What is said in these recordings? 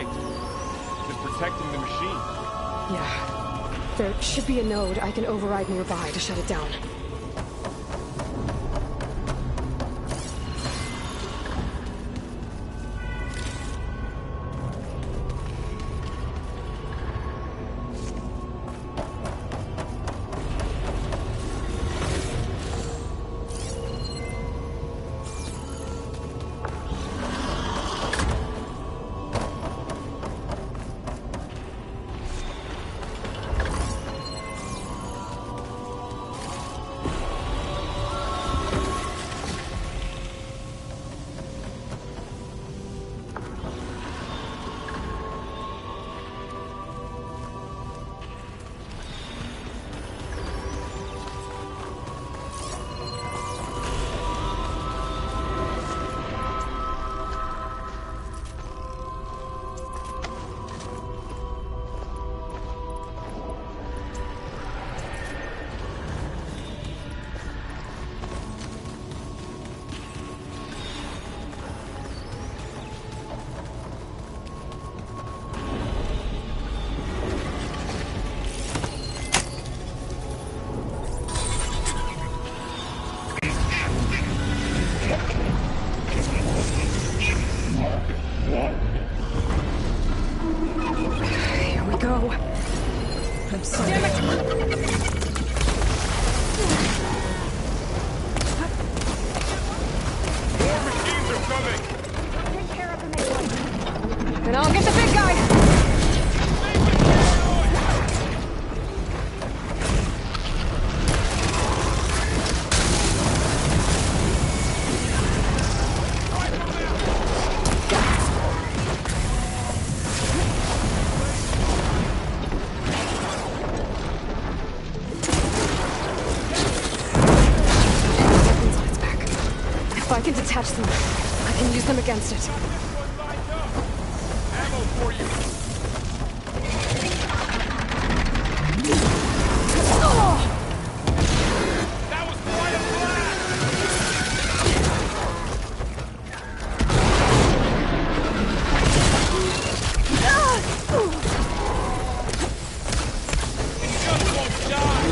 light. Is it protecting the machine? Yeah. There should be a node I can override nearby to shut it down. And I'll get the big guy! If I can detach them, I can use them against it. Ammo for you. That was quite a blast! You just won't die!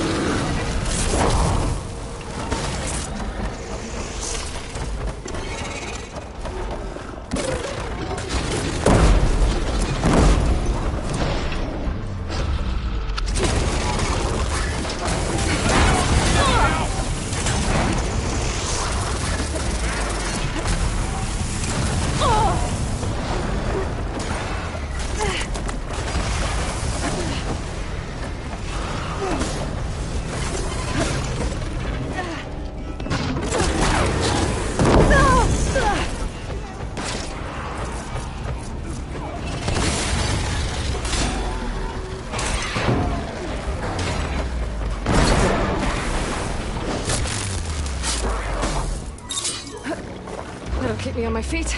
That'll keep me on my feet.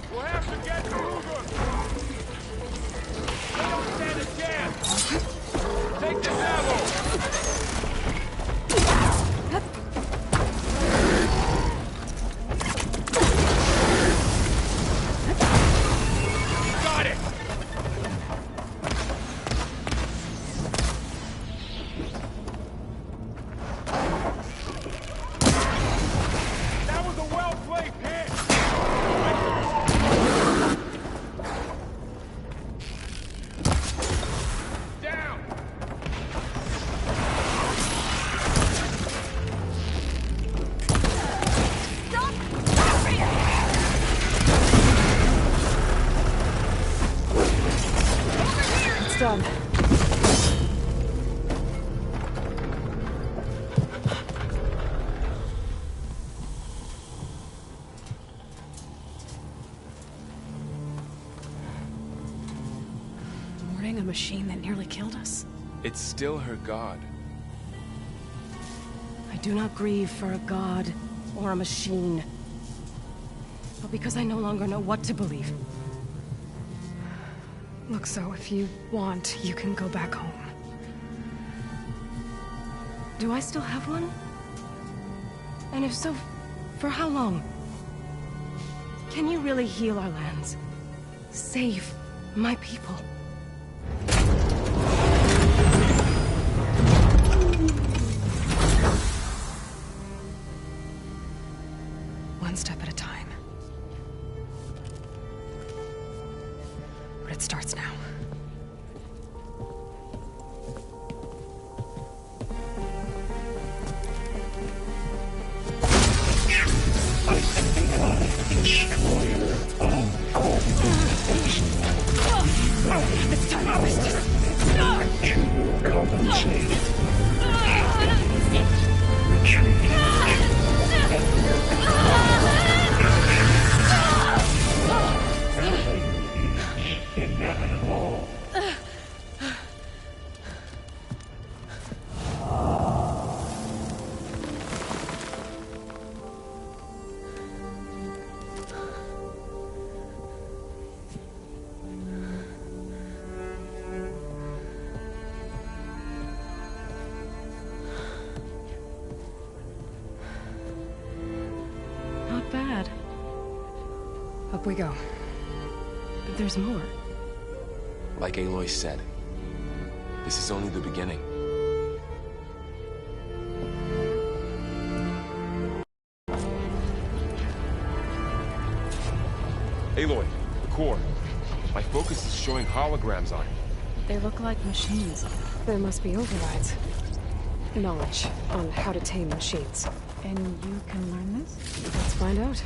We'll have to get moving! machine that nearly killed us? It's still her god. I do not grieve for a god or a machine, but because I no longer know what to believe. Look, so if you want, you can go back home. Do I still have one? And if so, for how long? Can you really heal our lands? Save my people? One step at a time. But it starts now. It's time to waste it. Compensate. Retreat. Inevitable. Not bad. Up we go. But there's more. Like Aloy said, this is only the beginning. Aloy, the core. My focus is showing holograms on it. They look like machines. There must be overrides. Knowledge on how to tame machines. And you can learn this? Let's find out.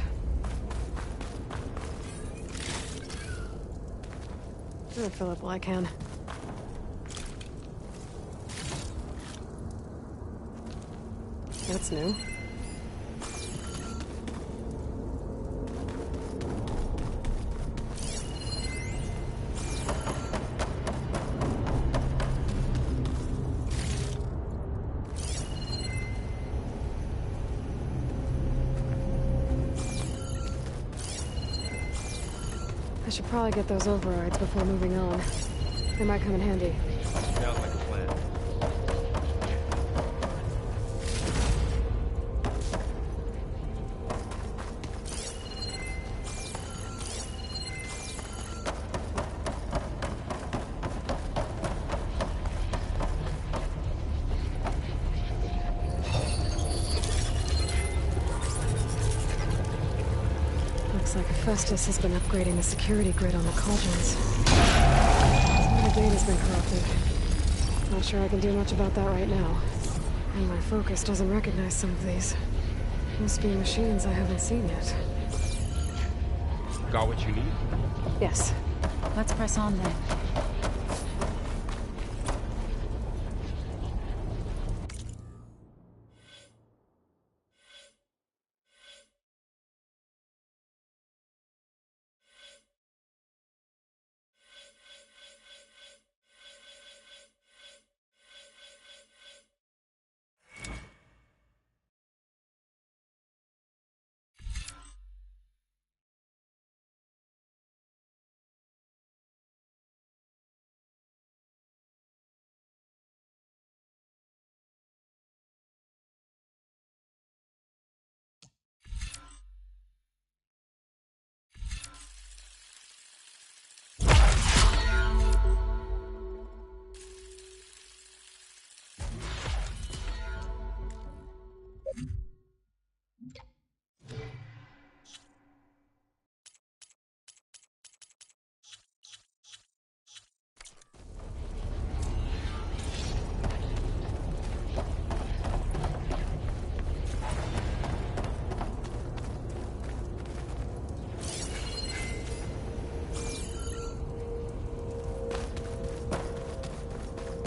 I'll fill up while I can. That's new. I should probably get those overrides before moving on. They might come in handy. Sounds like a plan. Looks like Hephaestus has been upgrading the security grid on the cauldrons. Some of the data's been corrupted. Not sure I can do much about that right now. And my focus doesn't recognize some of these. Must be machines I haven't seen yet. Got what you need? Yes. Let's press on then.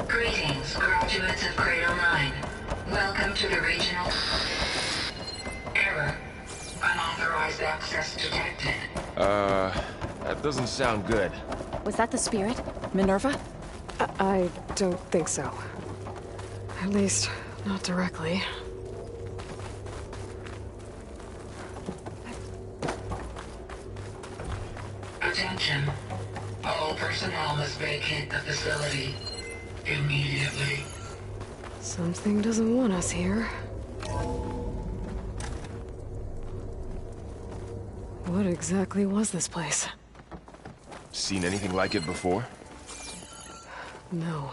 Greetings, graduates of Cradle 9. Welcome to the regional... Error. Unauthorized access detected. That doesn't sound good. Was that the spirit? Minerva? I don't think so. At least, not directly. Attention. All personnel must vacate the facility immediately. Something doesn't want us here. What exactly was this place? Seen anything like it before? No.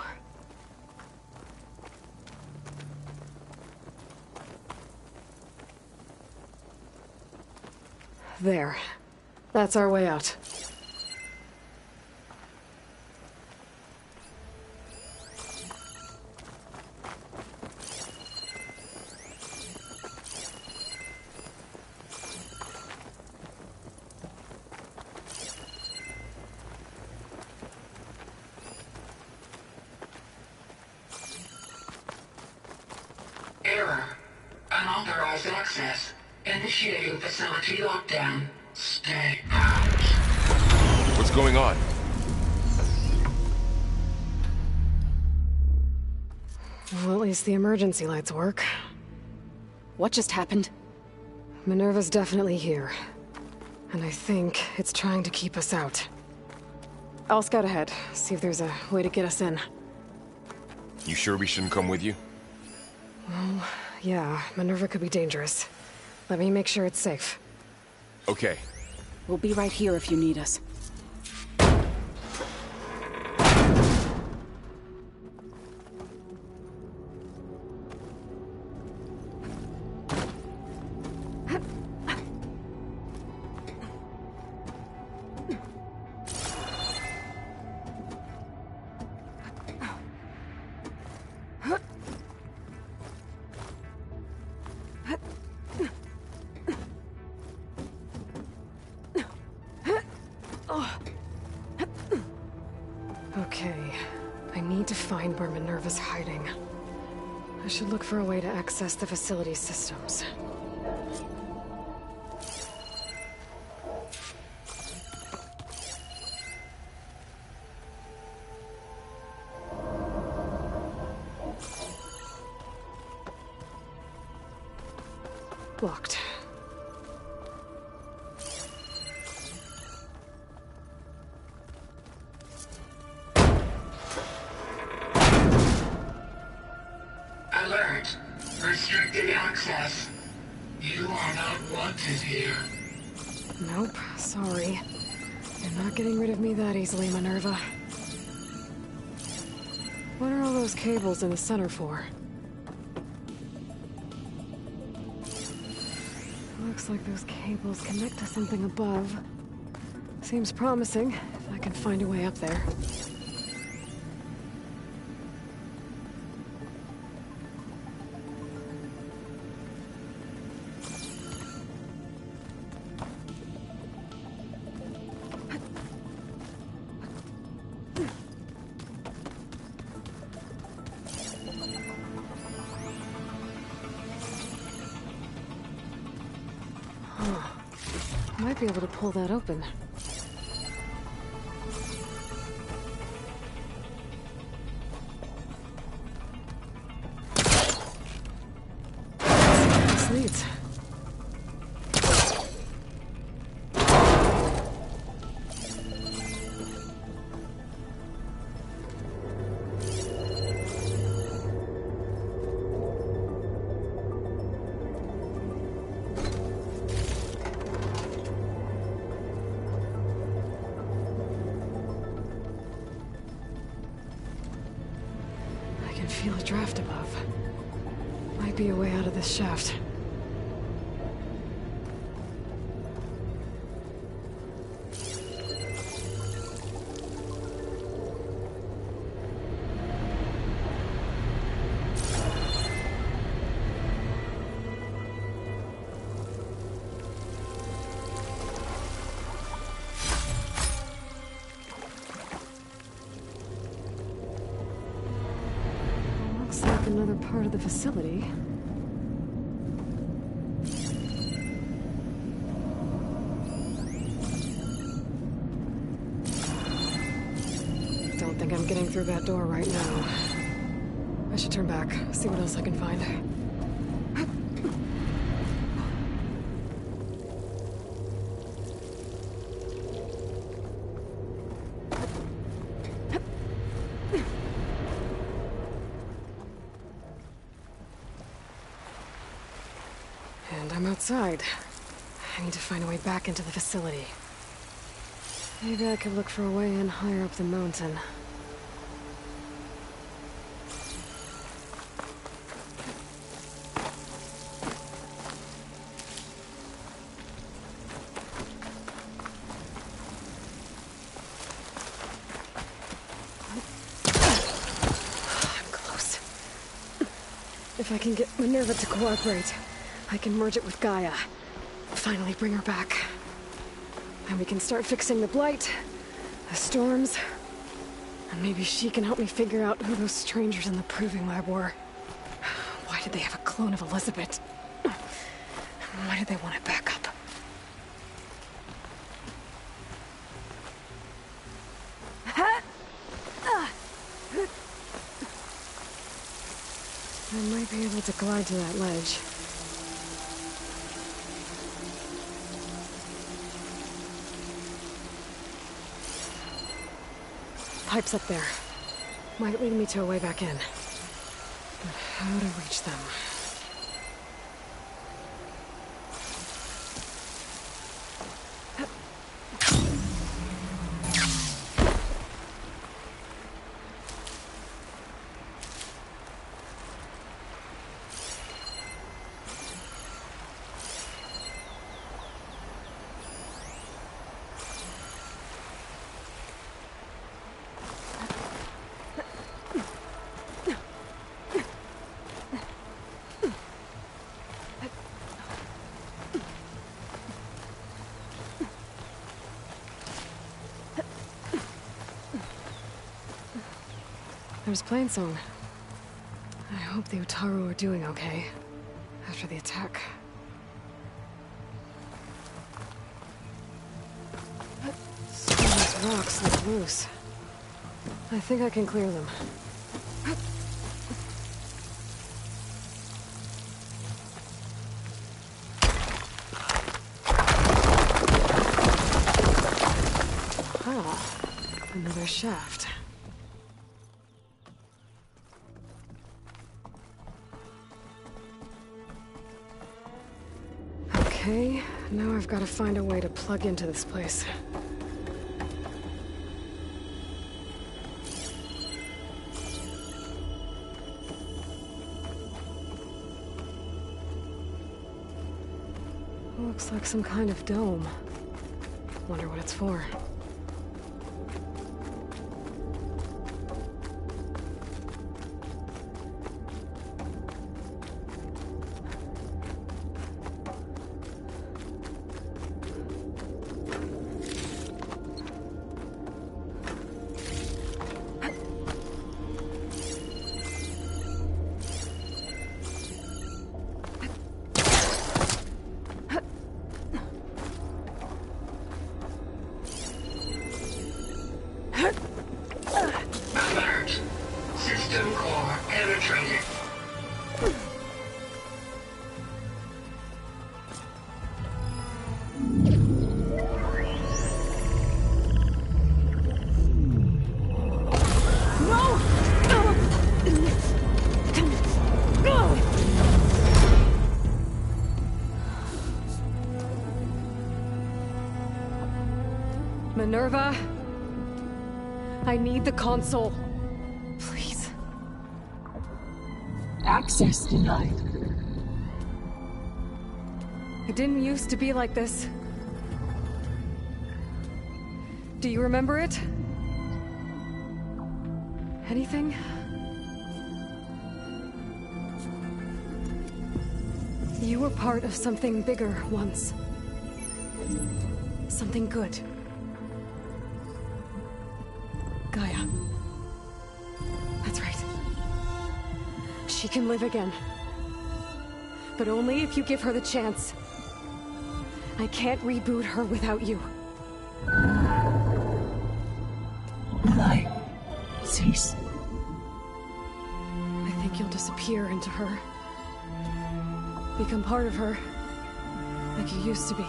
There. That's our way out. Error. Unauthorized access. Initiating facility lockdown. Stay out. What's going on? Well, at least the emergency lights work. What just happened? Minerva's definitely here. And I think it's trying to keep us out. I'll scout ahead, see if there's a way to get us in. You sure we shouldn't come with you? Well, yeah, Minerva could be dangerous. Let me make sure it's safe. Okay. We'll be right here if you need us. Okay, I need to find where Minerva's hiding. I should look for a way to access the facility systems. Locked. Alert. Restricted access. You are not wanted here. Nope, sorry. You're not getting rid of me that easily, Minerva. What are all those cables in the center for? Looks like those cables connect to something above. Seems promising, if I can find a way up there. Might be able to pull that open. This leads. Feel a draft above. Might be a way out of this shaft. Another part of the facility. Don't think I'm getting through that door right now. I should turn back, see what else I can find. And I'm outside. I need to find a way back into the facility. Maybe I could look for a way in higher up the mountain. I'm close. If I can get Minerva to cooperate, I can merge it with Gaia. Finally bring her back. And we can start fixing the blight, the storms, and maybe she can help me figure out who those strangers in the proving lab were. Why did they have a clone of Elizabeth? Why did they want it back up? I might be able to glide to that ledge. Pipes up there. Might lead me to a way back in. But how to reach them? There's Plainsong. I hope the Utaru are doing okay after the attack. Some of these rocks look loose. I think I can clear them. Ah, another shaft. Okay, now I've got to find a way to plug into this place. Looks like some kind of dome. Wonder what it's for. Alert. System core penetrated. Minerva? I need the console. Please. Access denied. It didn't used to be like this. Do you remember it? Anything? You were part of something bigger once. Something good. Gaia. That's right. She can live again. But only if you give her the chance. I can't reboot her without you. 9, 0, cease. I think you'll disappear into her. Become part of her. Like you used to be.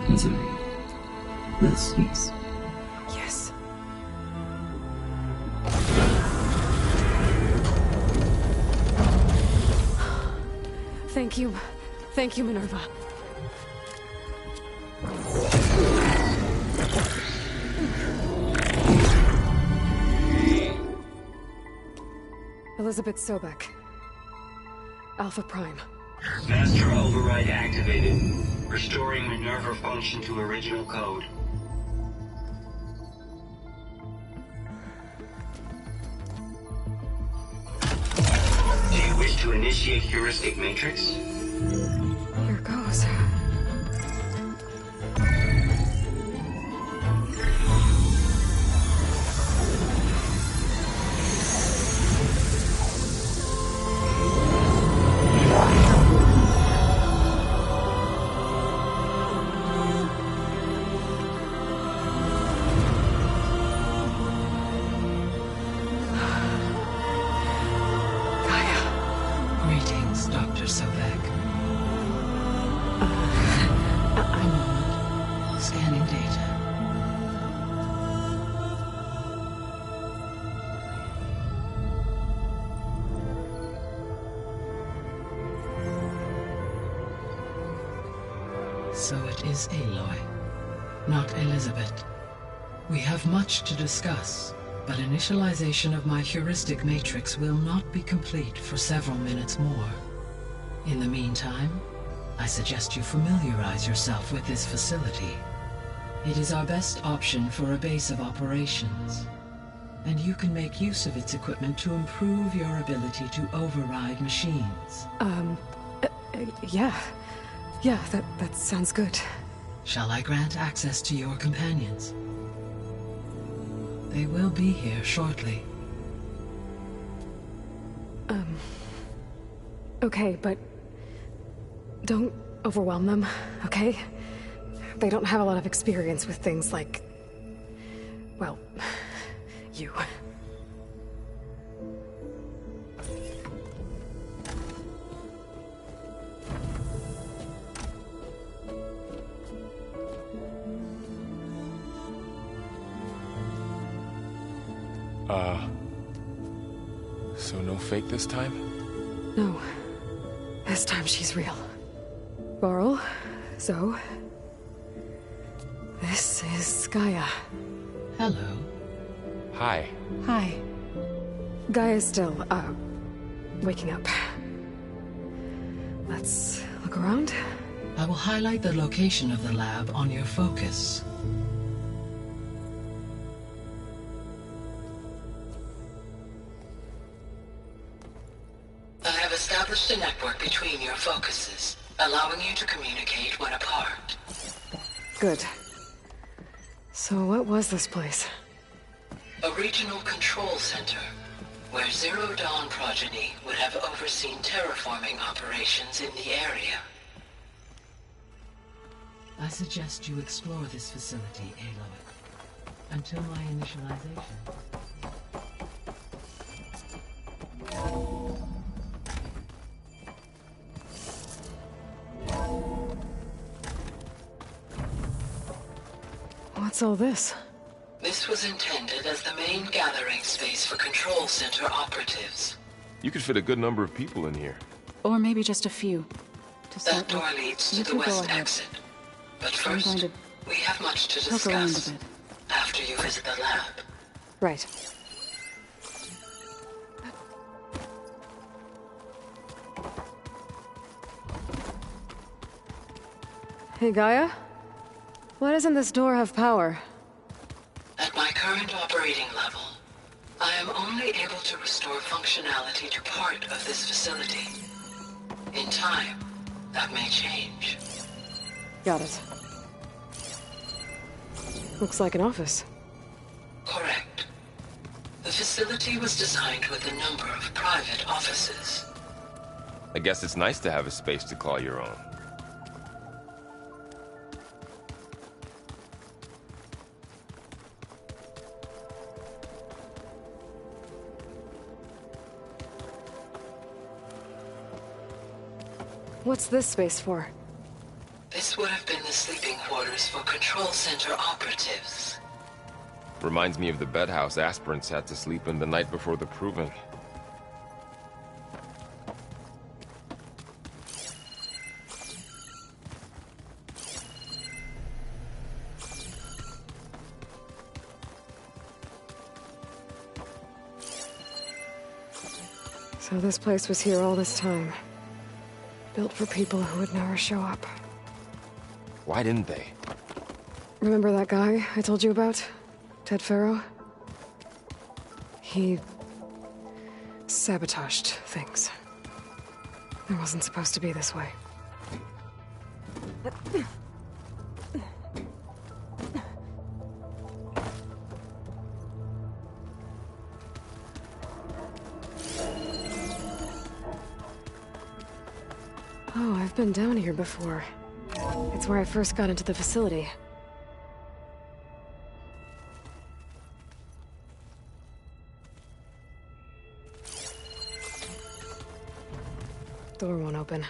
Misery will cease. Yes. Thank you. Thank you, Minerva. Elizabeth Sobek. Alpha Prime. Master override activated. Restoring Minerva function to original code. Do you wish to initiate heuristic matrix? Here goes. Greetings, Dr. Sobek. A moment. Scanning data. So it is Aloy, not Elizabeth. We have much to discuss, but initialization of my heuristic matrix will not be complete for several minutes more. In the meantime, I suggest you familiarize yourself with this facility. It is our best option for a base of operations, and you can make use of its equipment to improve your ability to override machines. Yeah. Yeah, that sounds good. Shall I grant access to your companions? They will be here shortly. Okay, but don't overwhelm them, okay? They don't have a lot of experience with things like, well, you. So no fake this time? No. This time she's real. Varl, Zoe. This is Gaia. Hello. Hi. Hi. Gaia's still, waking up. Let's look around. I will highlight the location of the lab on your focus. I have established a network between your focuses, allowing you to communicate when apart. Good. So what was this place? A regional control center, where Zero Dawn progeny would have overseen terraforming operations in the area. I suggest you explore this facility, Aloy, until my initialization. What's all this? This was intended as the main gathering space for control center operatives. You could fit a good number of people in here. Or maybe just a few. To That door leads to you the two go west ahead. exit. But I'm first, going to we have much to poke around a discuss bit. after you visit the lab. Right. Hey, Gaia? Why doesn't this door have power? At my current operating level, I am only able to restore functionality to part of this facility. In time, that may change. Got it. Looks like an office. Correct. The facility was designed with a number of private offices. I guess it's nice to have a space to call your own. What's this space for? This would have been the sleeping quarters for Control Center operatives. Reminds me of the bedhouse aspirants had to sleep in the night before the proving. So this place was here all this time. Built for people who would never show up. Why didn't they? Remember that guy I told you about? Ted Farrow? He sabotaged things. It wasn't supposed to be this way. Oh, I've been down here before. It's where I first got into the facility. Door won't open.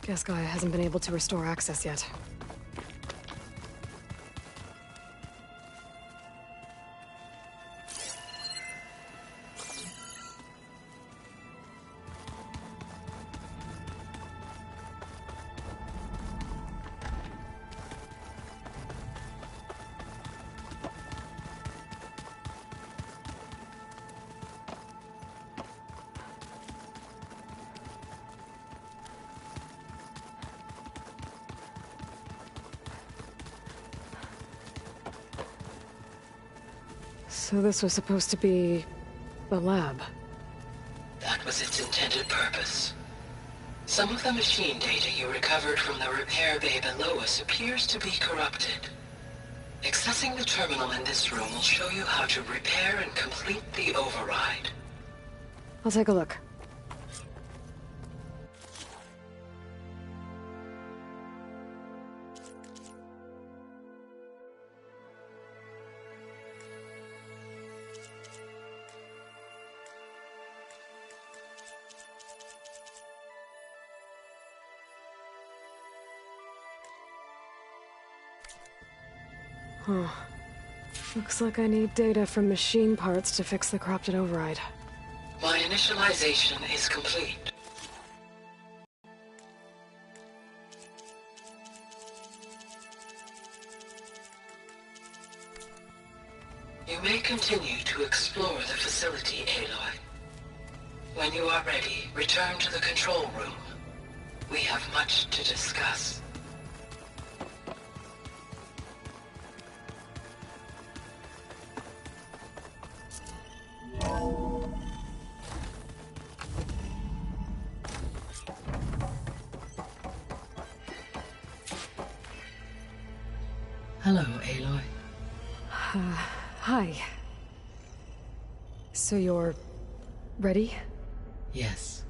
Guess Gaia hasn't been able to restore access yet. So this was supposed to be a lab. That was its intended purpose. Some of the machine data you recovered from the repair bay below us appears to be corrupted. Accessing the terminal in this room will show you how to repair and complete the override. I'll take a look. Huh. Looks like I need data from machine parts to fix the corrupted override. My initialization is complete. You may continue to explore the facility, Aloy. When you are ready, return to the control room. We have much to discuss. Hello, Aloy. Hi. So you're ready? Yes.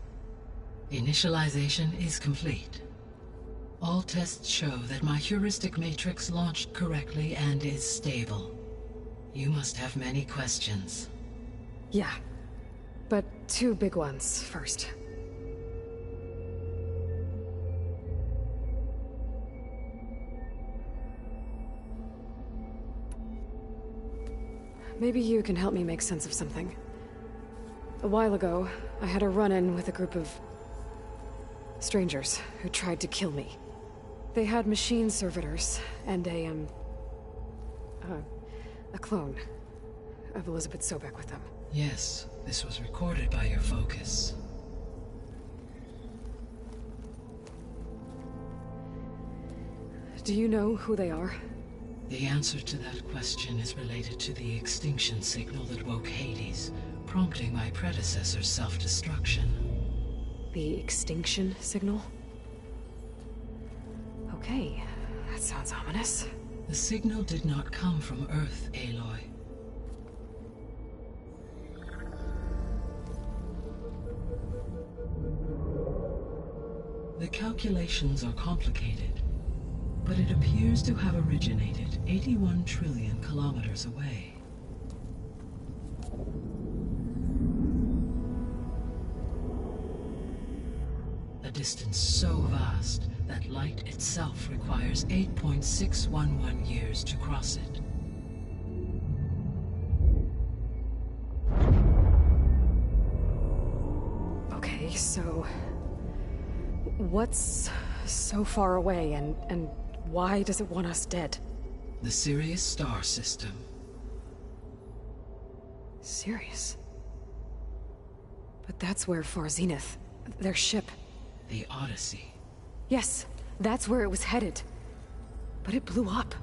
Initialization is complete. All tests show that my heuristic matrix launched correctly and is stable. You must have many questions. Yeah. But two big ones first. Maybe you can help me make sense of something. A while ago, I had a run-in with a group of strangers who tried to kill me. They had machine servitors and a clone of Elizabeth Sobek with them. Yes, this was recorded by your focus. Do you know who they are? The answer to that question is related to the extinction signal that woke Hades, prompting my predecessor's self-destruction. The extinction signal? Okay, that sounds ominous. The signal did not come from Earth, Aloy. The calculations are complicated, but it appears to have originated 81 trillion kilometers away. a distance so vast that light itself requires 8.611 years to cross it. Okay, so... what's so far away, and why does it want us dead? The Sirius star system. Sirius? But that's where Far Zenith, their ship... The Odyssey. Yes, that's where it was headed. But it blew up.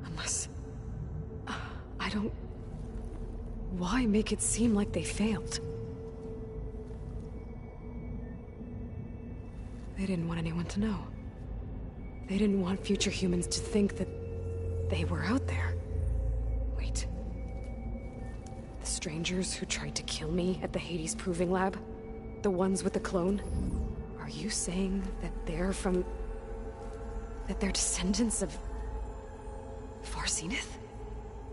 Unless... I don't... Why make it seem like they failed? They didn't want anyone to know. They didn't want future humans to think that they were out there. Wait. The strangers who tried to kill me at the Hades Proving Lab? The ones with the clone? Are you saying that they're from... that they're descendants of... Far Zenith?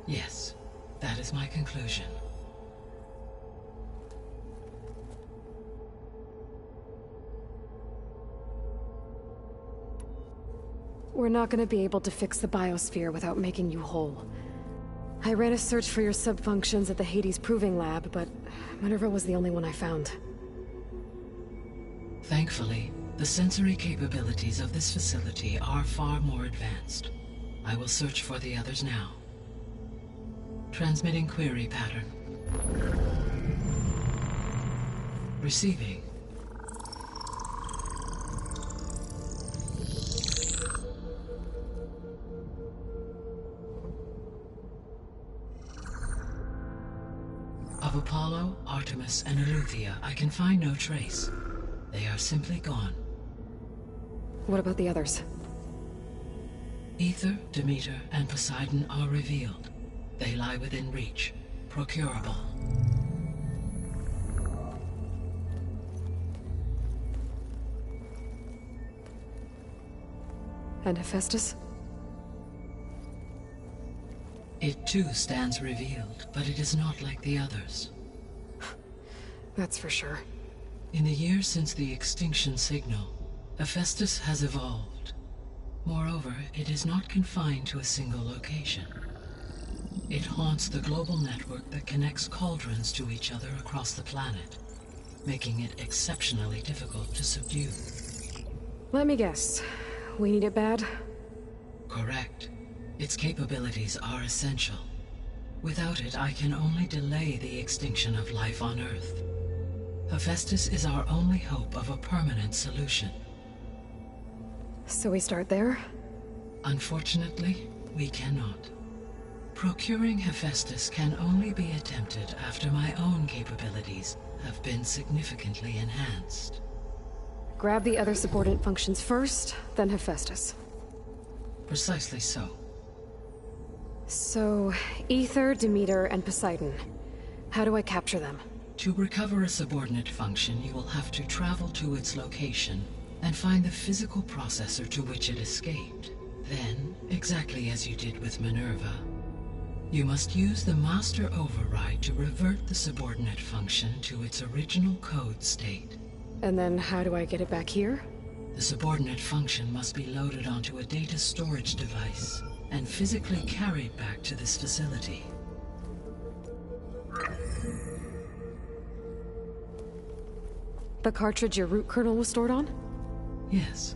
Yes, that is my conclusion. We're not gonna be able to fix the biosphere without making you whole. I ran a search for your subfunctions at the Hades Proving Lab, but Minerva was the only one I found. Thankfully, the sensory capabilities of this facility are far more advanced. I will search for the others now. Transmitting query pattern. Receiving. Of Apollo, Artemis, and Eleuthia, I can find no trace. They are simply gone. What about the others? Ether, Demeter, and Poseidon are revealed. They lie within reach, procurable. And Hephaestus? It too stands revealed, but it is not like the others. That's for sure. In the years since the extinction signal, Hephaestus has evolved. Moreover, it is not confined to a single location. It haunts the global network that connects cauldrons to each other across the planet, making it exceptionally difficult to subdue. Let me guess. We need it bad? Correct. Its capabilities are essential. Without it, I can only delay the extinction of life on Earth. Hephaestus is our only hope of a permanent solution. So we start there? Unfortunately, we cannot. Procuring Hephaestus can only be attempted after my own capabilities have been significantly enhanced. Grab the other subordinate functions first, then Hephaestus. Precisely so. So, Ether, Demeter, and Poseidon. How do I capture them? To recover a subordinate function, you will have to travel to its location and find the physical processor to which it escaped. Then, exactly as you did with Minerva, you must use the master override to revert the subordinate function to its original code state. And then how do I get it back here? The subordinate function must be loaded onto a data storage device and physically carried back to this facility. The cartridge your root kernel was stored on? Yes.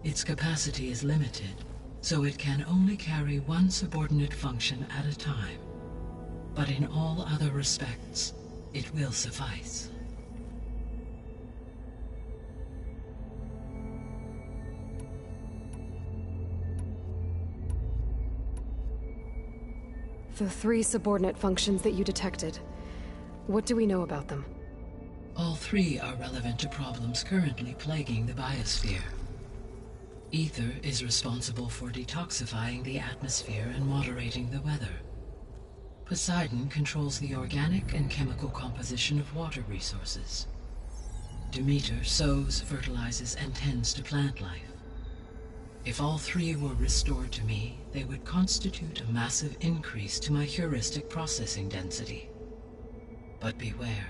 Its capacity is limited, so it can only carry one subordinate function at a time. But in all other respects, it will suffice. The 3 subordinate functions that you detected. What do we know about them? All 3 are relevant to problems currently plaguing the biosphere. Ether is responsible for detoxifying the atmosphere and moderating the weather. Poseidon controls the organic and chemical composition of water resources. Demeter sows, fertilizes, and tends to plant life. If all 3 were restored to me, they would constitute a massive increase to my heuristic processing density. But beware.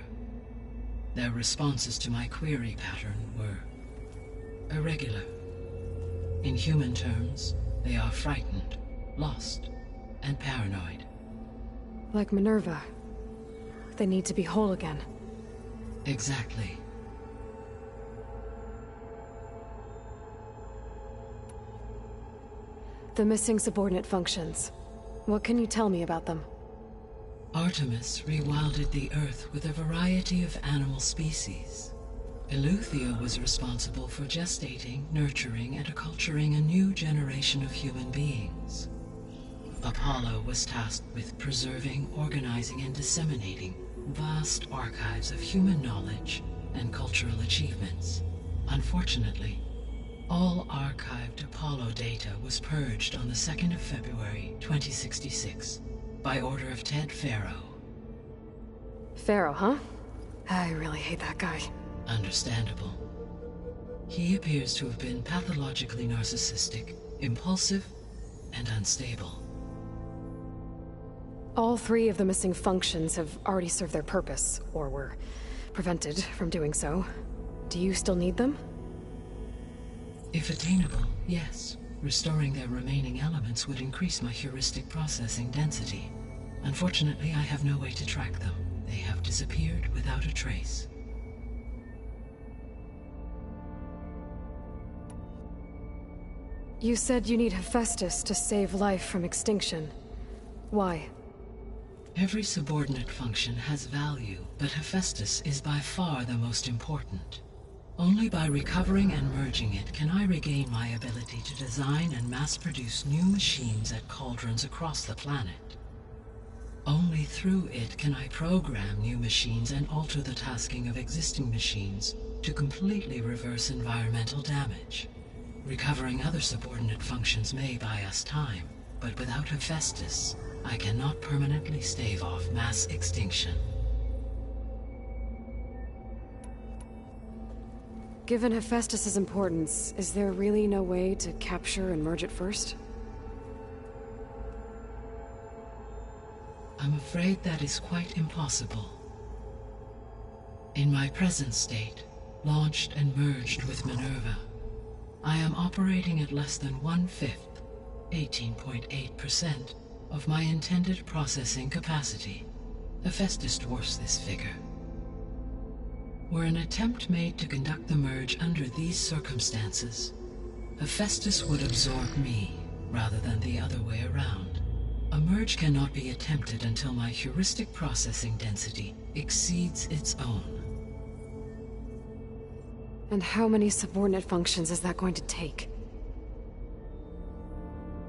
Their responses to my query pattern were irregular. In human terms, they are frightened, lost, and paranoid. Like Minerva. They need to be whole again. Exactly. The missing subordinate functions. What can you tell me about them? Artemis rewilded the Earth with a variety of animal species. Eleuthia was responsible for gestating, nurturing, and acculturating a new generation of human beings. Apollo was tasked with preserving, organizing, and disseminating vast archives of human knowledge and cultural achievements. Unfortunately, all archived Apollo data was purged on the 2nd of February, 2066, by order of Ps4. Pharaoh, huh? I really hate that guy. Understandable. He appears to have been pathologically narcissistic, impulsive, and unstable. All 3 of the missing functions have already served their purpose, or were prevented from doing so. Do you still need them? If attainable, yes. Restoring their remaining elements would increase my heuristic processing density. Unfortunately, I have no way to track them. They have disappeared without a trace. You said you need Hephaestus to save life from extinction. Why? Every subordinate function has value, but Hephaestus is by far the most important. Only by recovering and merging it can I regain my ability to design and mass-produce new machines at cauldrons across the planet. Only through it can I program new machines and alter the tasking of existing machines to completely reverse environmental damage. Recovering other subordinate functions may buy us time, but without Hephaestus, I cannot permanently stave off mass extinction. Given Hephaestus' importance, is there really no way to capture and merge it first? I'm afraid that is quite impossible. In my present state, launched and merged with Minerva, I am operating at less than 1/5, 18.8%, of my intended processing capacity. Hephaestus dwarfs this figure. Were an attempt made to conduct the merge under these circumstances, Hephaestus would absorb me, rather than the other way around. A merge cannot be attempted until my heuristic processing density exceeds its own. And how many subordinate functions is that going to take?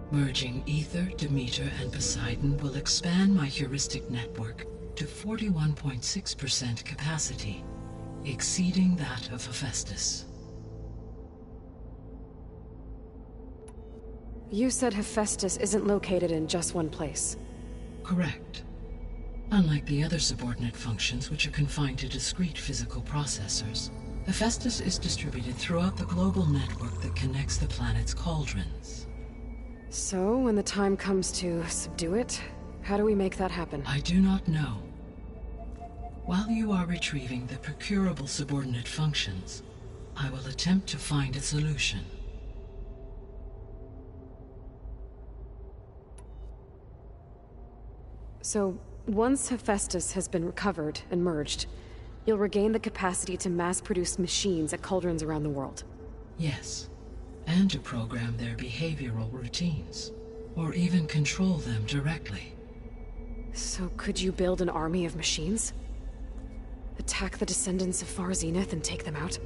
Merging Ether, Demeter, and Poseidon will expand my heuristic network to 41.6% capacity, exceeding that of Hephaestus. You said Hephaestus isn't located in just one place. Correct. Unlike the other subordinate functions, which are confined to discrete physical processors, Hephaestus is distributed throughout the global network that connects the planet's cauldrons. So, when the time comes to subdue it, how do we make that happen? I do not know. While you are retrieving the procurable subordinate functions, I will attempt to find a solution. So, once Hephaestus has been recovered and merged, you'll regain the capacity to mass-produce machines at cauldrons around the world. Yes, and to program their behavioral routines, or even control them directly. So could you build an army of machines? Attack the descendants of Far Zenith and take them out?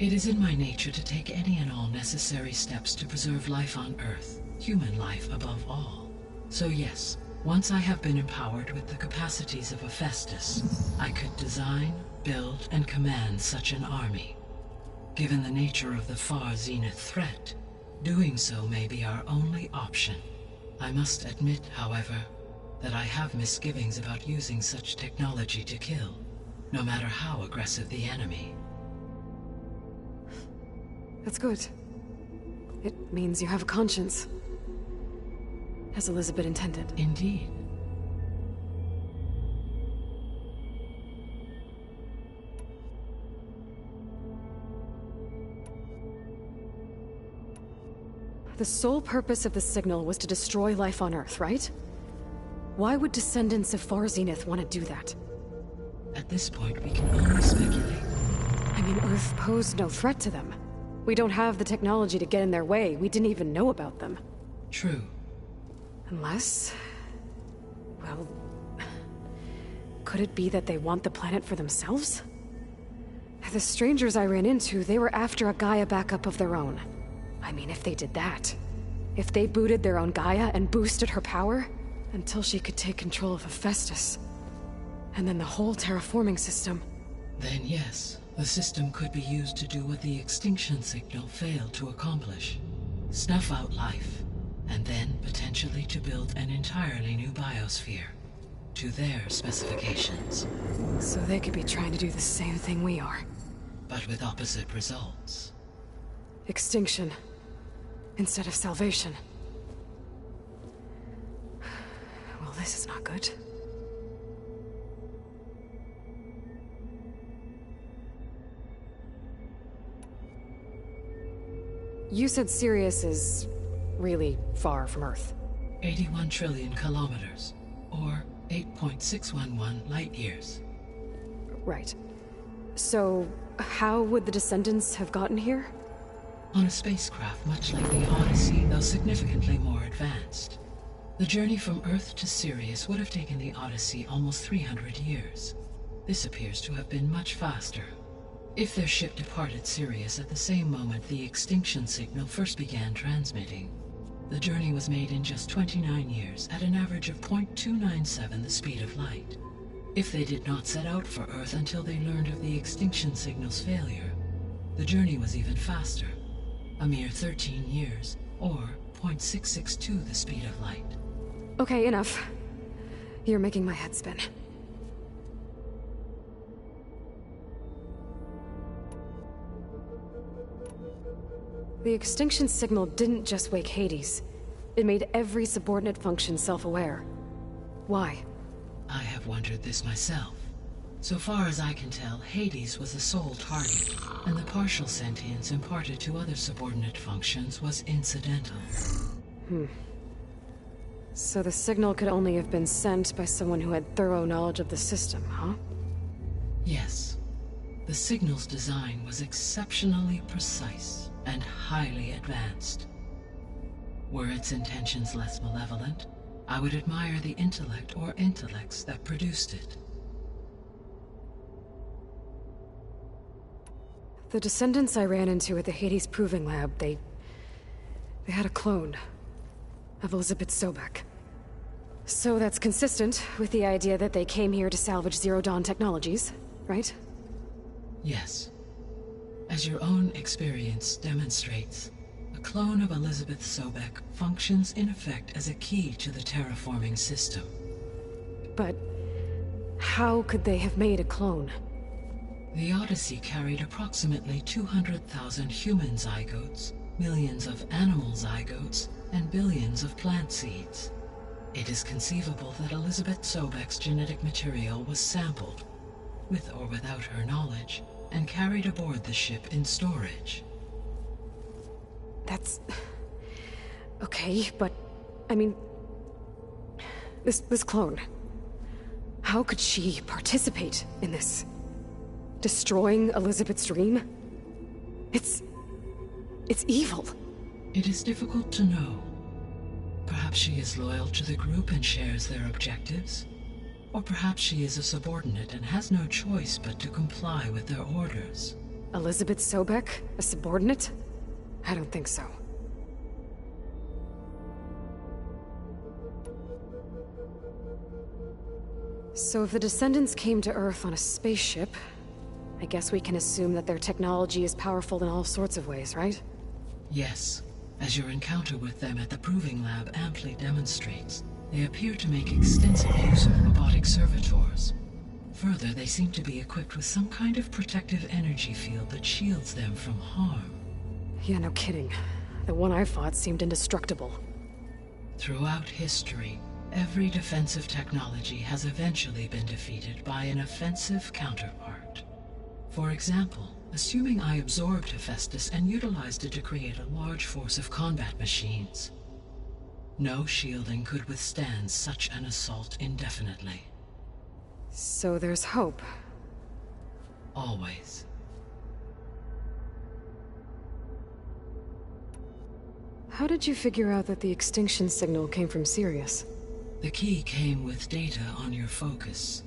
It is in my nature to take any and all necessary steps to preserve life on Earth, human life above all. So yes, once I have been empowered with the capacities of Hephaestus, I could design, build, and command such an army. Given the nature of the Far Zenith threat, doing so may be our only option. I must admit, however, that I have misgivings about using such technology to kill, no matter how aggressive the enemy. That's good. It means you have a conscience. As Elizabeth intended. Indeed. The sole purpose of the signal was to destroy life on Earth, right? Why would descendants of Far Zenith want to do that? At this point, we can only speculate. I mean, Earth posed no threat to them. We don't have the technology to get in their way. We didn't even know about them. True. Unless... well... could it be that they want the planet for themselves? The strangers I ran into, they were after a Gaia backup of their own. I mean, if they did that... if they booted their own Gaia and boosted her power... until she could take control of Hephaestus. And then the whole terraforming system. Then yes, the system could be used to do what the extinction signal failed to accomplish. Snuff out life, and then potentially to build an entirely new biosphere. To their specifications. So they could be trying to do the same thing we are. But with opposite results. Extinction. Instead of salvation. Well, this is not good. You said Sirius is really far from Earth. 81 trillion kilometers, or 8.611 light years. Right. So, how would the descendants have gotten here? On a spacecraft much like the Odyssey, though significantly more advanced. The journey from Earth to Sirius would have taken the Odyssey almost 300 years. This appears to have been much faster. If their ship departed Sirius at the same moment the extinction signal first began transmitting, the journey was made in just 29 years at an average of 0.297 the speed of light. If they did not set out for Earth until they learned of the extinction signal's failure, the journey was even faster, a mere 13 years, or 0.662 the speed of light. Okay, enough. You're making my head spin. The extinction signal didn't just wake Hades. It made every subordinate function self-aware. Why? I have wondered this myself. So far as I can tell, Hades was the sole target, and the partial sentience imparted to other subordinate functions was incidental. So the signal could only have been sent by someone who had thorough knowledge of the system, huh? Yes. The signal's design was exceptionally precise and highly advanced. Were its intentions less malevolent, I would admire the intellect or intellects that produced it. The descendants I ran into at the Hades Proving Lab, they had a clone of Elizabeth Sobek. So that's consistent with the idea that they came here to salvage Zero Dawn technologies, right? Yes. As your own experience demonstrates, a clone of Elizabeth Sobek functions in effect as a key to the terraforming system. But how could they have made a clone? The Odyssey carried approximately 200,000 human zygotes, millions of animal zygotes, and billions of plant seeds. It is conceivable that Elizabeth Sobek's genetic material was sampled, with or without her knowledge, and carried aboard the ship in storage. That's... okay, but... I mean... This clone... how could she participate in this? Destroying Elizabeth's dream? It's evil. It is difficult to know. Perhaps she is loyal to the group and shares their objectives. Or perhaps she is a subordinate and has no choice but to comply with their orders. Elizabeth Sobek? A subordinate? I don't think so. So if the descendants came to Earth on a spaceship, I guess we can assume that their technology is powerful in all sorts of ways, right? Yes, as your encounter with them at the Proving Lab amply demonstrates, they appear to make extensive use of robotic servitors. Further, they seem to be equipped with some kind of protective energy field that shields them from harm. Yeah, no kidding. The one I fought seemed indestructible. Throughout history, every defensive technology has eventually been defeated by an offensive counterpart. For example, assuming I absorbed Hephaestus and utilized it to create a large force of combat machines. No shielding could withstand such an assault indefinitely. So there's hope. Always. How did you figure out that the extinction signal came from Sirius? The key came with data on your focus,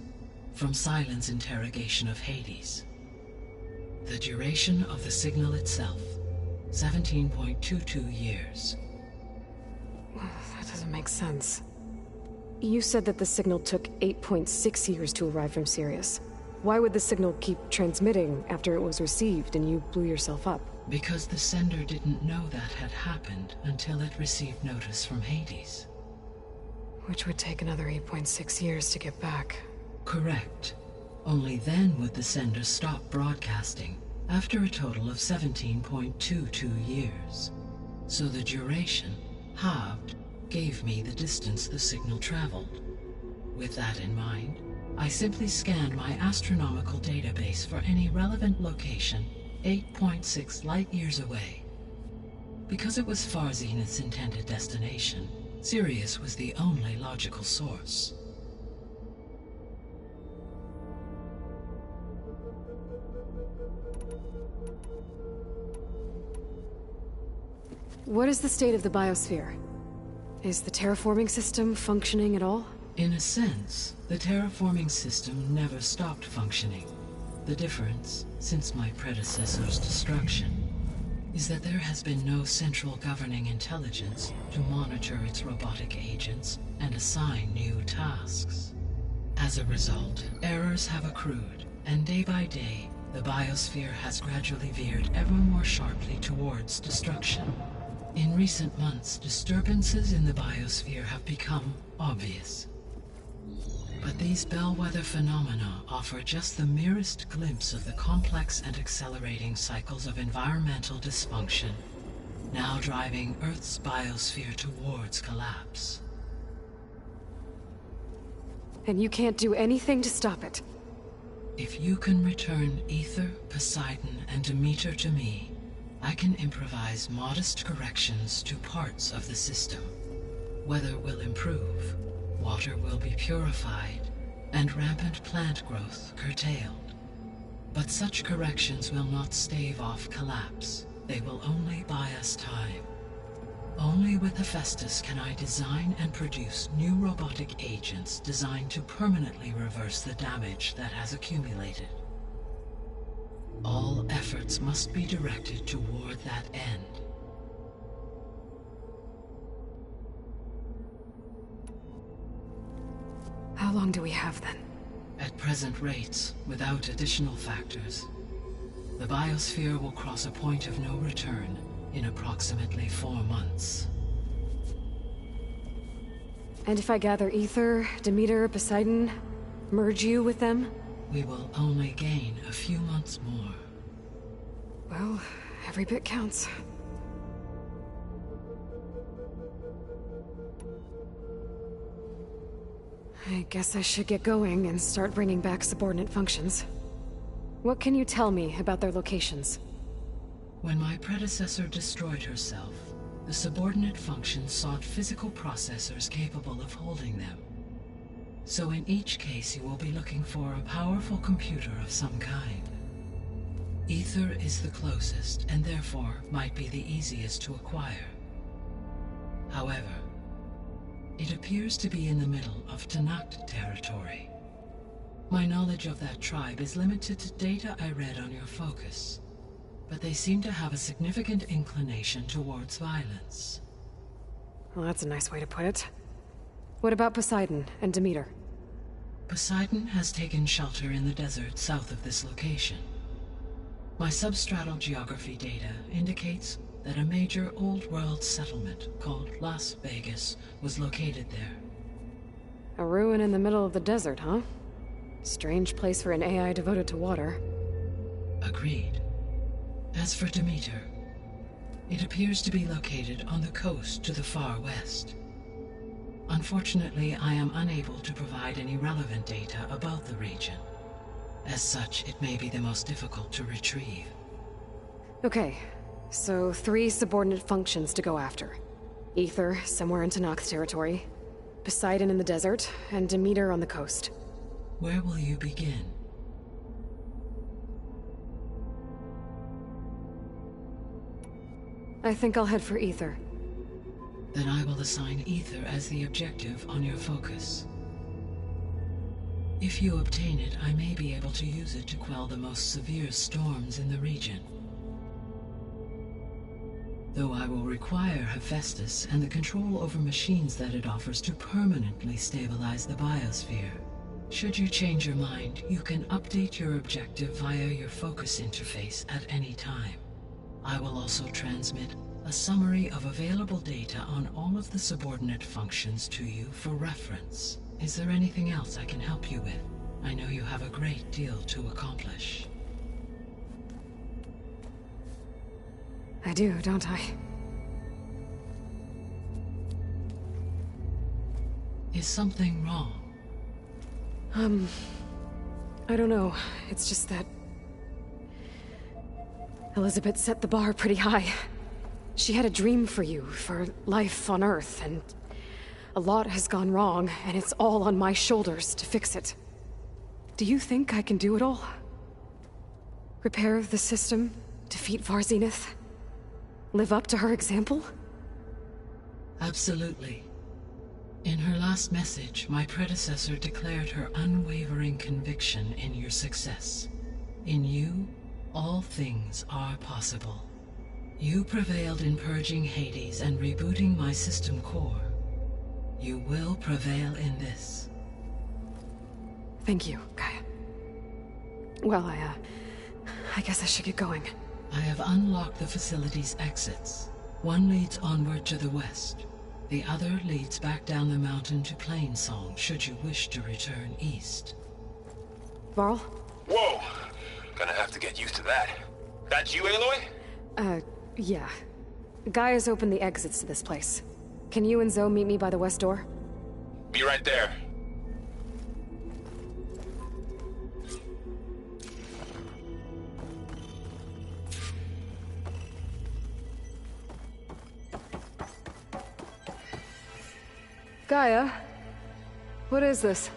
from Silent's interrogation of Hades. The duration of the signal itself, 17.22 years. That doesn't make sense. You said that the signal took 8.6 years to arrive from Sirius. Why would the signal keep transmitting after it was received and you blew yourself up? Because the sender didn't know that had happened until it received notice from Hades. Which would take another 8.6 years to get back. Correct. Only then would the sender stop broadcasting, after a total of 17.22 years. So the duration, halved, gave me the distance the signal traveled. With that in mind, I simply scanned my astronomical database for any relevant location 8.6 light-years away. Because it was far Zenith's intended destination, Sirius was the only logical source. What is the state of the biosphere? Is the terraforming system functioning at all? In a sense, the terraforming system never stopped functioning. The difference, since my predecessor's destruction, is that there has been no central governing intelligence to monitor its robotic agents and assign new tasks. As a result, errors have accrued, and day by day, the biosphere has gradually veered ever more sharply towards destruction. In recent months, disturbances in the biosphere have become obvious. But these bellwether phenomena offer just the merest glimpse of the complex and accelerating cycles of environmental dysfunction, now driving Earth's biosphere towards collapse. And you can't do anything to stop it? If you can return Ether, Poseidon, and Demeter to me, I can improvise modest corrections to parts of the system. Weather will improve, water will be purified, and rampant plant growth curtailed. But such corrections will not stave off collapse. They will only buy us time. Only with Hephaestus can I design and produce new robotic agents designed to permanently reverse the damage that has accumulated. All efforts must be directed toward that end. How long do we have then? At present rates, without additional factors, the biosphere will cross a point of no return in approximately 4 months. And if I gather Ether, Demeter, Poseidon, merge you with them? We will only gain a few months more. Well, every bit counts. I guess I should get going and start bringing back subordinate functions. What can you tell me about their locations? When my predecessor destroyed herself, the subordinate functions sought physical processors capable of holding them. So in each case you will be looking for a powerful computer of some kind. Ether is the closest, and therefore might be the easiest to acquire. However, it appears to be in the middle of Tanakh territory. My knowledge of that tribe is limited to data I read on your focus, but they seem to have a significant inclination towards violence. Well, that's a nice way to put it. What about Poseidon and Demeter? Poseidon has taken shelter in the desert south of this location. My substratal geography data indicates that a major old-world settlement called Las Vegas was located there. A ruin in the middle of the desert, huh? Strange place for an AI devoted to water. Agreed. As for Demeter, it appears to be located on the coast to the far west. Unfortunately, I am unable to provide any relevant data about the region, As such, it may be the most difficult to retrieve. Okay, so 3 subordinate functions to go after. Ether, somewhere in Tanakh territory. Poseidon in the desert, and Demeter on the coast. Where will you begin? I think I'll head for Ether. Then I will assign Ether as the objective on your focus. If you obtain it, I may be able to use it to quell the most severe storms in the region. Though I will require Hephaestus and the control over machines that it offers to permanently stabilize the biosphere. Should you change your mind, you can update your objective via your focus interface at any time. I will also transmit a summary of available data on all of the subordinate functions to you for reference. Is there anything else I can help you with? I know you have a great deal to accomplish. I do, don't I? Is something wrong? I don't know. It's just that... Elizabeth set the bar pretty high. She had a dream for you, for life on Earth, and... a lot has gone wrong, and it's all on my shoulders to fix it. Do you think I can do it all? Repair the system? Defeat Varzenith? Live up to her example? Absolutely. In her last message, my predecessor declared her unwavering conviction in your success. In you, all things are possible. You prevailed in purging Hades and rebooting my system core. You will prevail in this. Thank you, Gaia. Well, I guess I should get going. I have unlocked the facility's exits. One leads onward to the west. The other leads back down the mountain to Plainsong, should you wish to return east. Varl? Whoa! Gonna have to get used to that. That's you, Aloy? Yeah. Gaia's opened the exits to this place. Can you and Zoe meet me by the west door? Be right there. Gaia? What is this?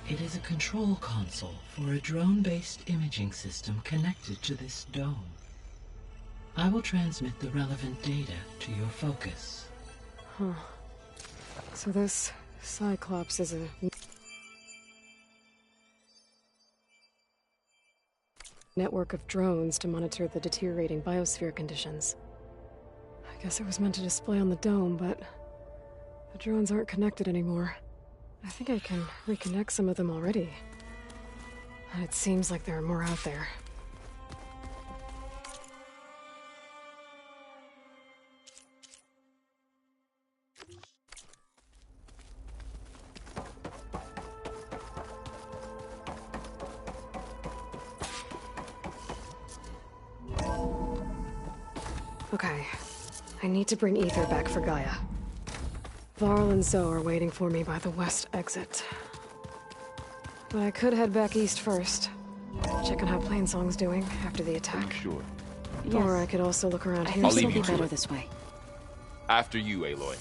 It is a control console for a drone-based imaging system connected to this dome. I will transmit the relevant data to your focus. Huh. So this Cyclops is a... network of drones to monitor the deteriorating biosphere conditions. I guess it was meant to display on the dome, but... the drones aren't connected anymore. I think I can reconnect some of them already. And it seems like there are more out there. Okay. I need to bring Ether back for Gaia. Varl and Zoe are waiting for me by the west exit. But I could head back east first. Check on how Plainsong's doing after the attack. Sure. Or I could also look around here. I'll leave It'll you be to better it. this way. After you, Aloy.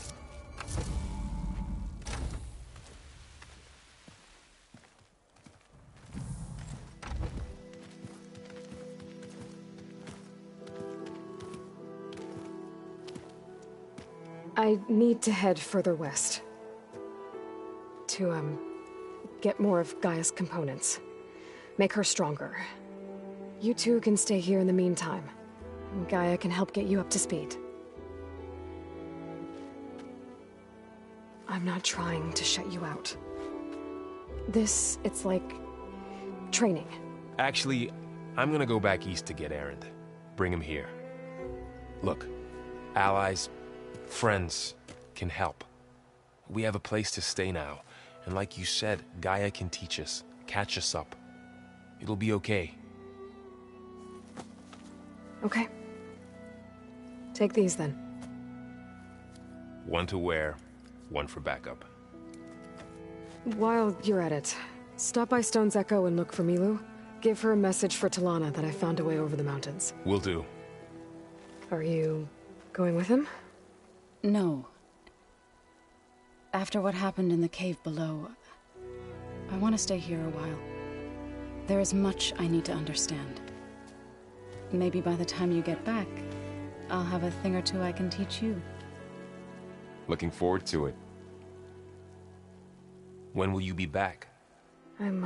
I need to head further west. To, get more of Gaia's components. Make her stronger. You two can stay here in the meantime. Gaia can help get you up to speed. I'm not trying to shut you out. It's like... training. Actually, I'm gonna go back east to get Erend. Bring him here. Look, allies, friends can help. We have a place to stay now, and like you said, Gaia can teach us, catch us up. It'll be okay. Okay. Take these then. One to wear, one for backup. While you're at it, stop by Stone's Echo and look for Milu. Give her a message for Talana that I found a way over the mountains. Will do. Are you going with him? No. After what happened in the cave below, I want to stay here a while. There is much I need to understand. Maybe by the time you get back, I'll have a thing or two I can teach you. Looking forward to it. When will you be back? I'm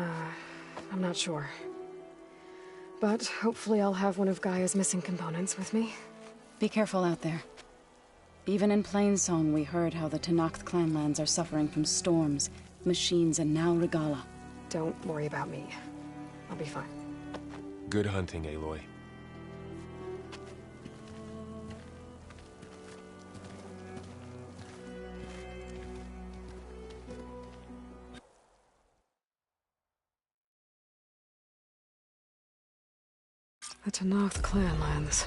not sure. But hopefully I'll have one of Gaia's missing components with me. Be careful out there. Even in Plainsong, we heard how the Tenakth clanlands are suffering from storms, machines, and now Regala. Don't worry about me. I'll be fine. Good hunting, Aloy. The Tenakth clanlands.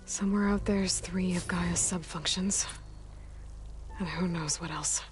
Somewhere out there's 3 of Gaia's sub-functions. And who knows what else.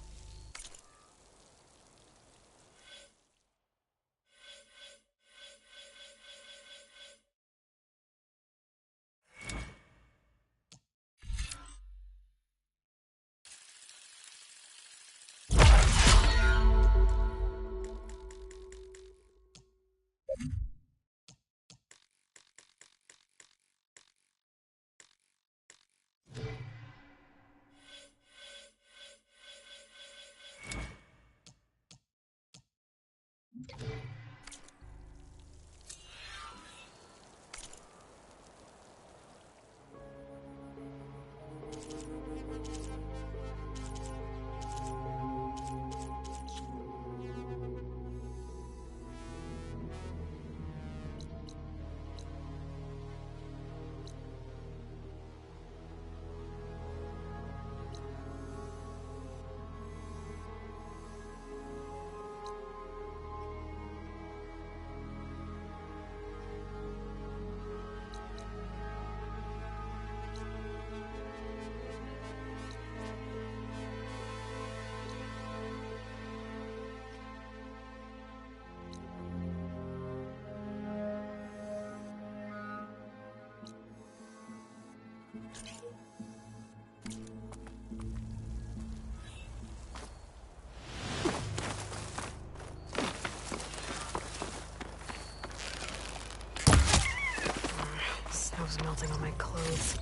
Snow's melting on my clothes.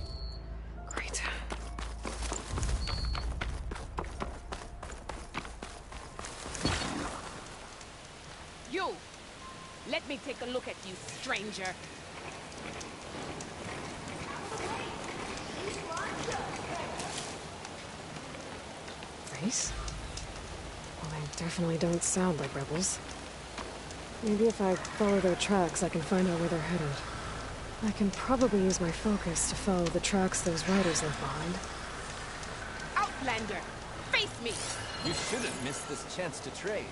Great. You! Let me take a look at you, stranger. Race? Well, they definitely don't sound like rebels. Maybe if I follow their tracks, I can find out where they're headed. I can probably use my focus to follow the tracks those riders left behind. Outlander! Face me! You shouldn't miss this chance to trade.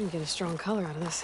You can get a strong color out of this.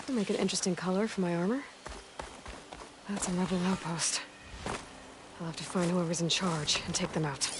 That'll make an interesting color for my armor. That's a rebel outpost. I'll have to find whoever's in charge and take them out.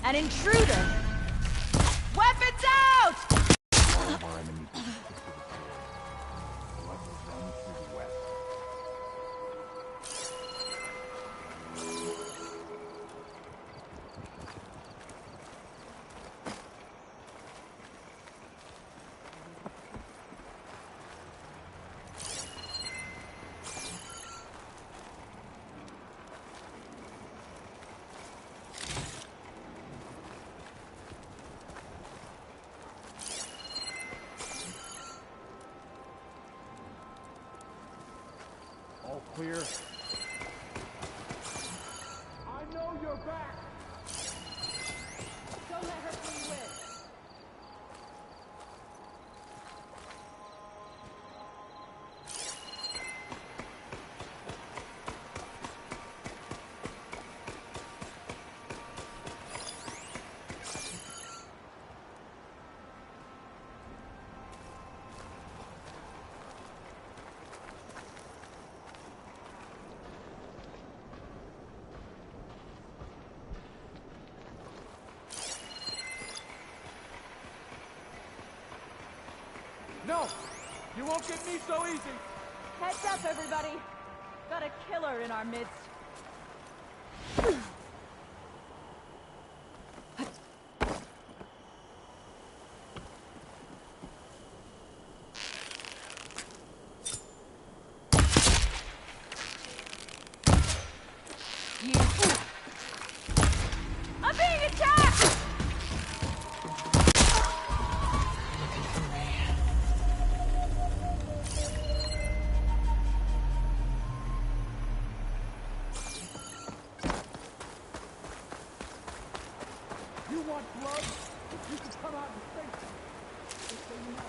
An intruder! Weapons out! All clear. I know you're back! Don't let her pull you in. No! You won't get me so easy! Heads up, everybody. Got a killer in our midst. I'm being attacked! You want blood? You can come out and face it. Just so you know.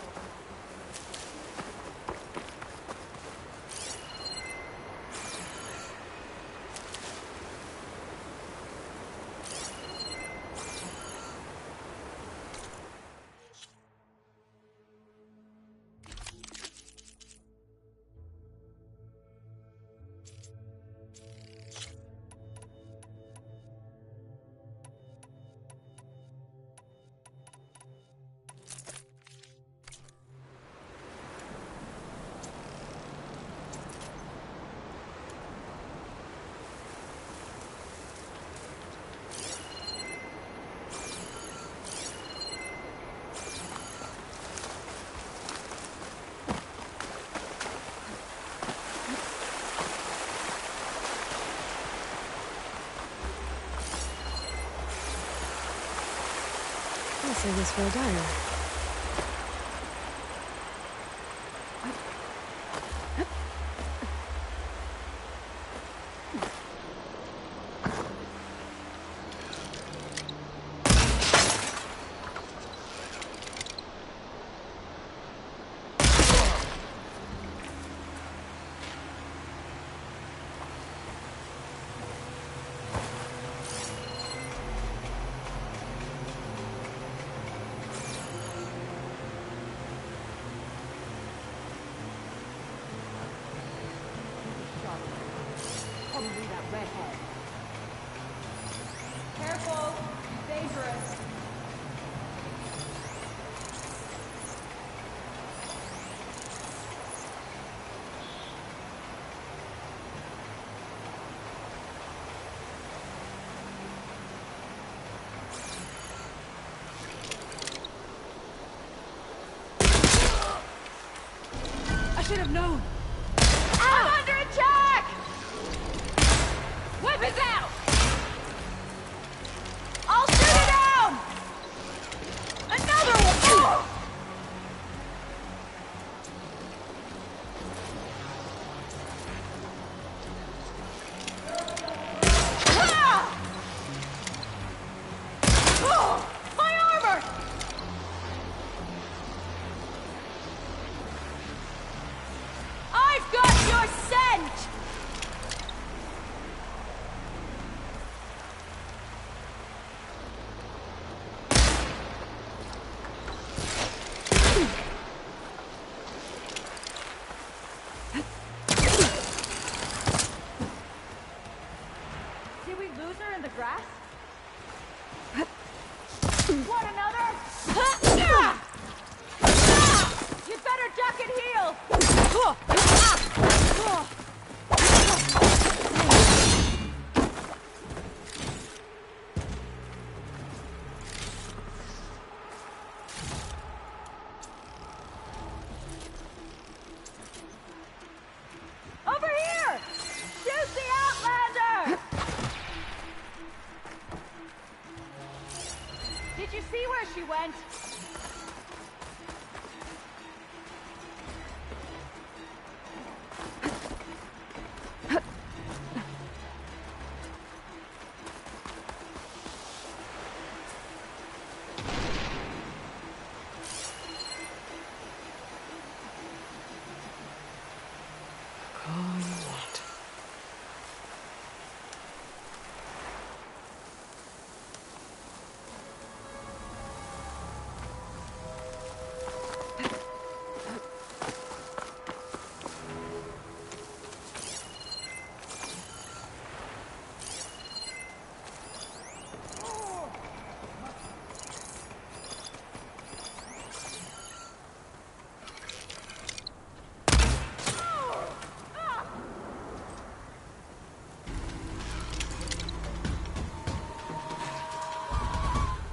I'll save this for a diary. Probably that redhead. Careful! Dangerous! I should have known! I'm under attack! Weapons out! I'll shoot it down! Another one! Oh! Ah! Oh! My armor! duck and heel! Over here! Shoot the Outlander! Did you see where she went? All you want.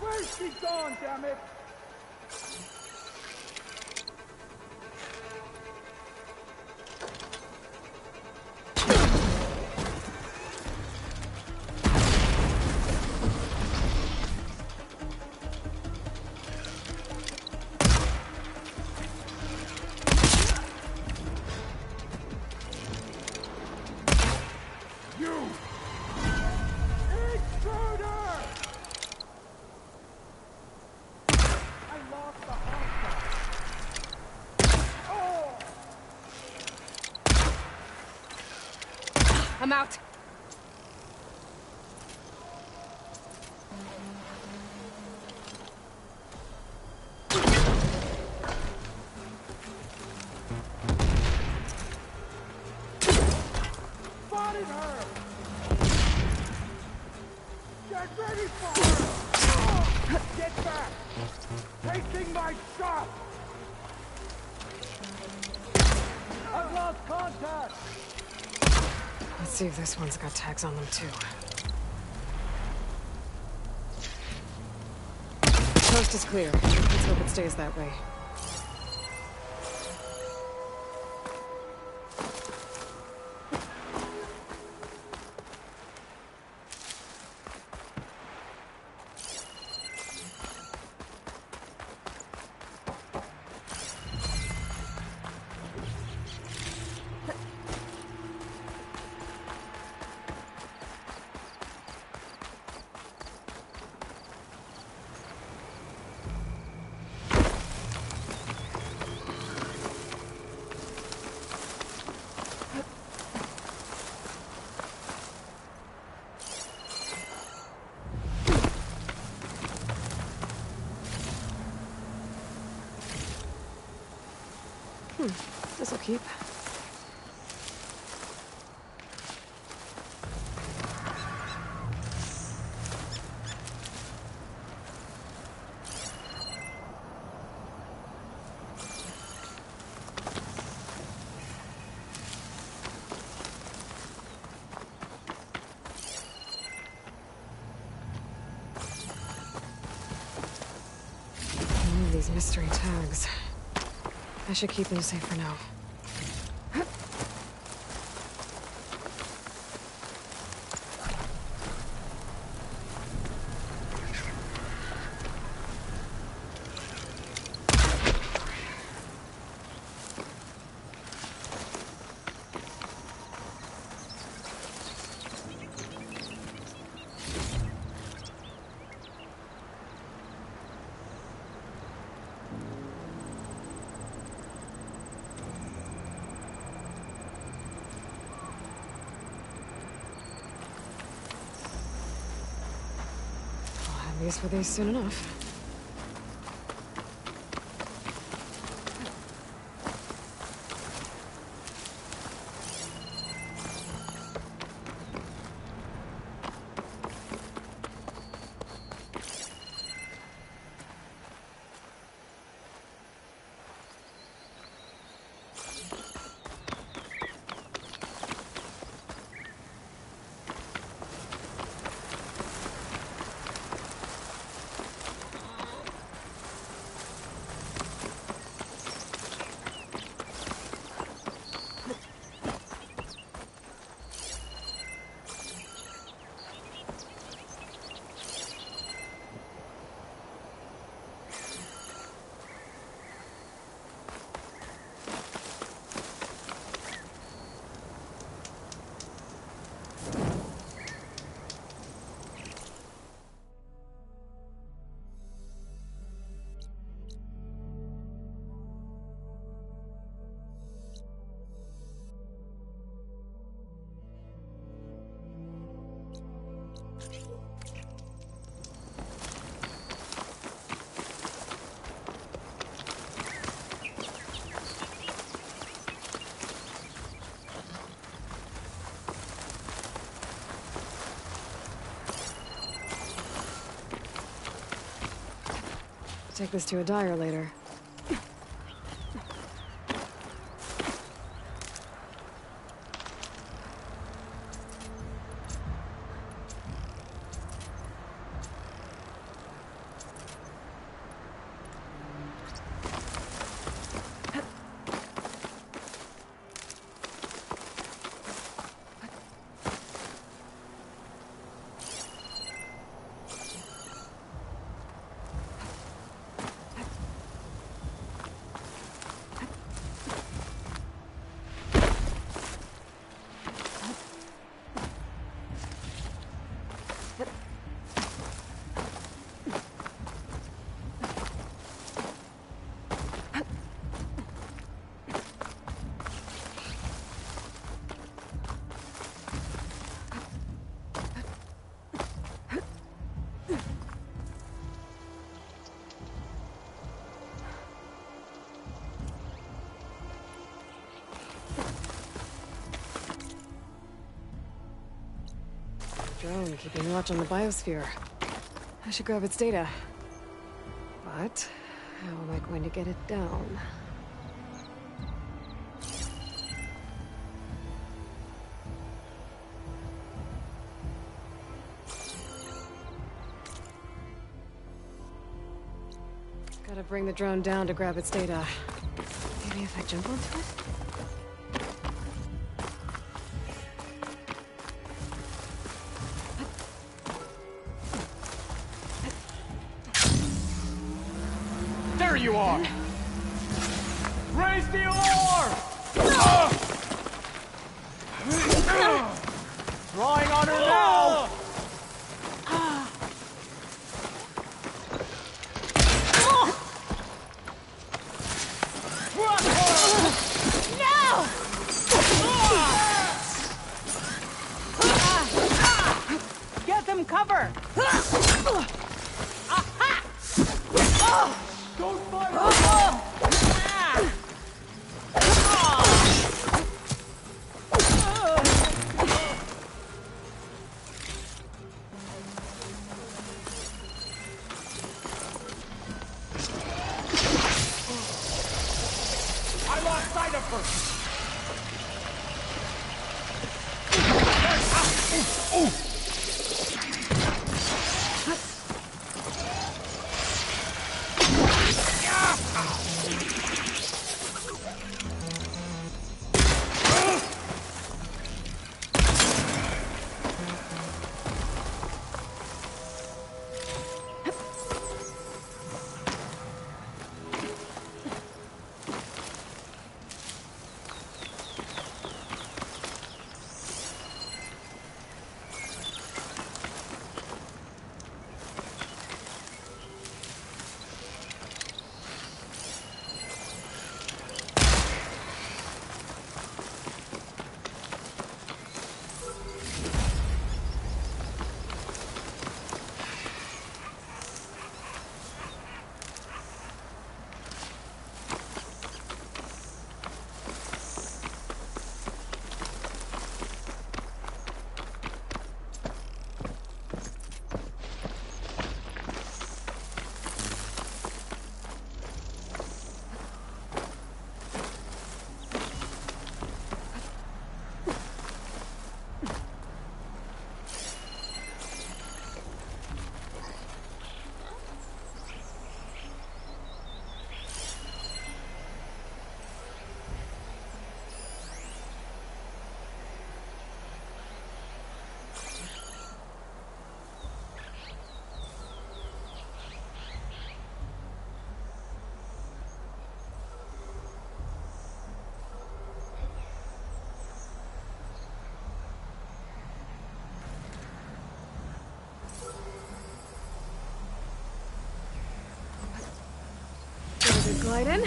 Where's she gone, damn it? You! Intruder! I lost the hostile. Oh! I'm out. Spotted her! Get ready for her! Get back! Taking my shot! I've lost contact! Let's see if this one's got tags on them too. Coast is clear. Let's hope it stays that way. This'll keep. These mystery tags. I should keep them safe for now. Use for these soon enough. Take this to a dyer later. Drone keeping watch on the biosphere. I should grab its data. But how am I going to get it down? Gotta bring the drone down to grab its data. Maybe if I jump onto it? There you are! Raise the alarm! Drawing on her now! Get them cover! Don't fire! I lost sight of her! Glide in.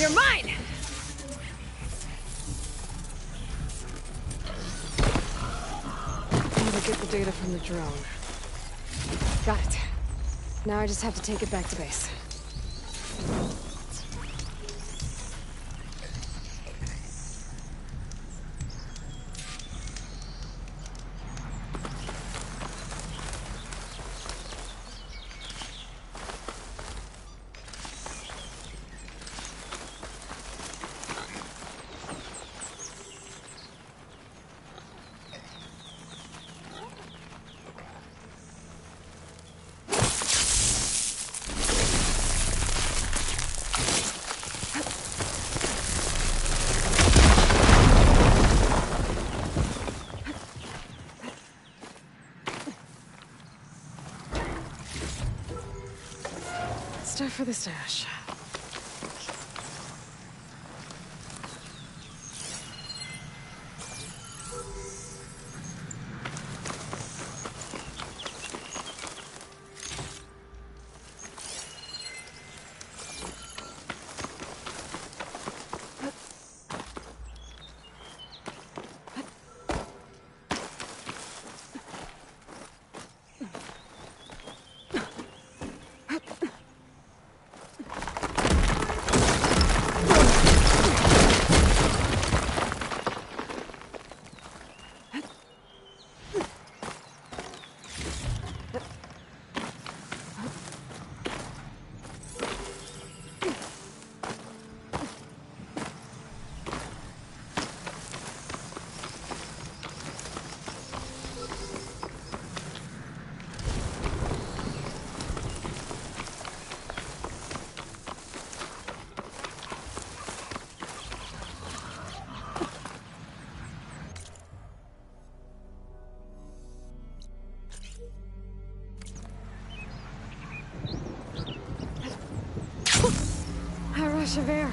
You're mine! Need to get the data from the drone. Got it. Now I just have to take it back to base. Stuff for the stash. A rush of air.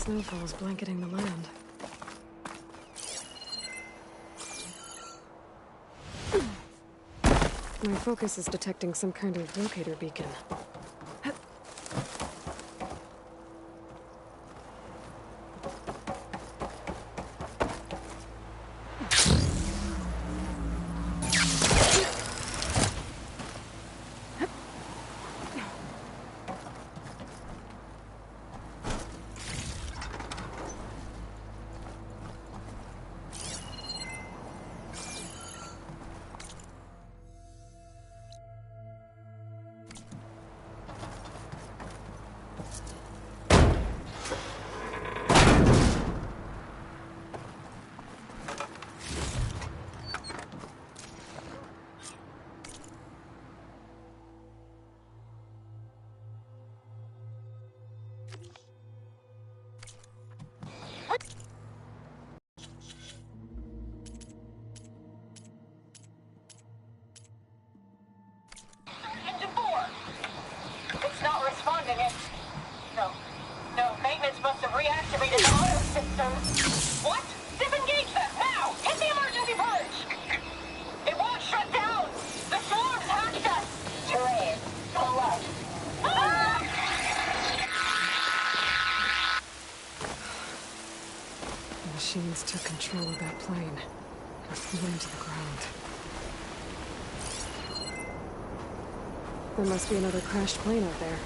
Snowfall's blanketing the land. My focus is detecting some kind of locator beacon. It's not responding. No, maintenance must have reactivated the auto system. What? Disengage them, now! Hit the emergency purge! It won't shut down! The swarm's hacked us! Terrain, pull up. The machines took control of that plane and flew into the ground. There must be another crashed plane out there.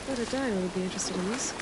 I bet a diary would be interested in this.